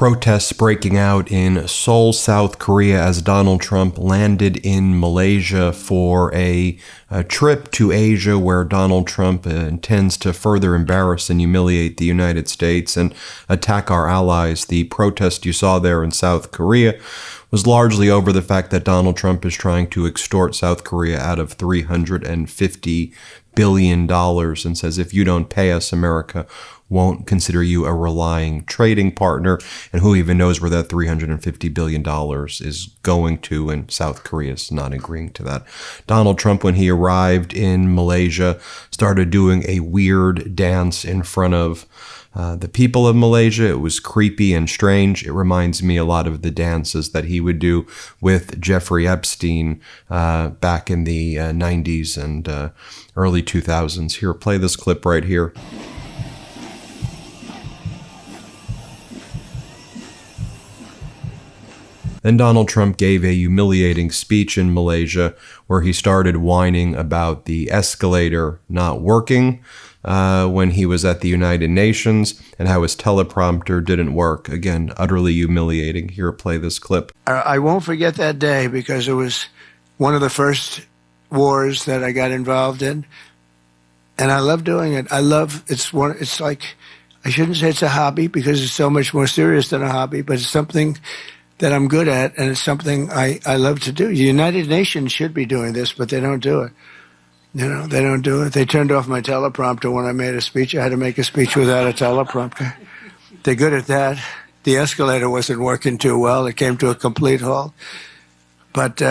Protests breaking out in Seoul, South Korea, as Donald Trump landed in Malaysia for a trip to Asia, where Donald Trump intends to further embarrass and humiliate the United States and attack our allies. The protest you saw there in South Korea was largely over the fact that Donald Trump is trying to extort South Korea out of $350 billion and says, if you don't pay us, America won't consider you a relying trading partner. And who even knows where that $350 billion is going to, and South Korea is not agreeing to that. Donald Trump, when he arrived in Malaysia, started doing a weird dance in front of the people of Malaysia. It was creepy and strange. It reminds me a lot of the dances that he would do with Jeffrey Epstein back in the 90s and early 2000s. Here, play this clip right here. Then Donald Trump gave a humiliating speech in Malaysia where he started whining about the escalator not working when he was at the United Nations and how his teleprompter didn't work. Again, utterly humiliating. Here, play this clip. I won't forget that day because it was one of the first wars that I got involved in. And I love doing it. It's like, I shouldn't say it's a hobby because it's so much more serious than a hobby, but it's something that I'm good at, and it's something I love to do. The United Nations should be doing this, but they don't do it. You know, they don't do it. They turned off my teleprompter when I made a speech. I had to make a speech without a teleprompter. They're good at that. The escalator wasn't working too well. It came to a complete halt. But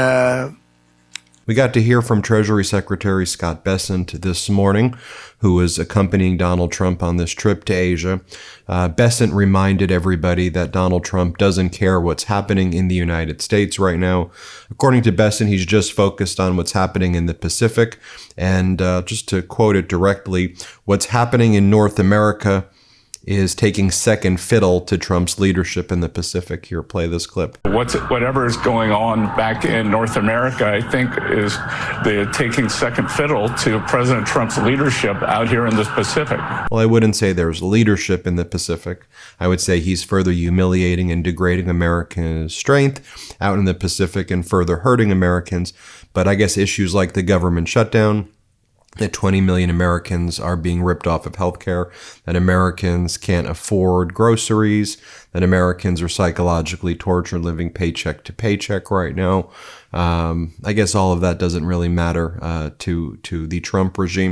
we got to hear from Treasury Secretary Scott Bessent this morning, who was accompanying Donald Trump on this trip to Asia. Bessent reminded everybody that Donald Trump doesn't care what's happening in the United States right now. According to Bessent, he's just focused on what's happening in the Pacific. And just to quote it directly, what's happening in North America is taking second fiddle to Trump's leadership in the Pacific. Here, play this clip. Whatever is going on back in North America, I think, is the taking second fiddle to President Trump's leadership out here in the Pacific. Well, I wouldn't say there's leadership in the Pacific. I would say he's further humiliating and degrading America's strength out in the Pacific and further hurting Americans. But I guess issues like the government shutdown, that 20 million Americans are being ripped off of healthcare, that Americans can't afford groceries, that Americans are psychologically tortured living paycheck to paycheck right now. I guess all of that doesn't really matter to the Trump regime.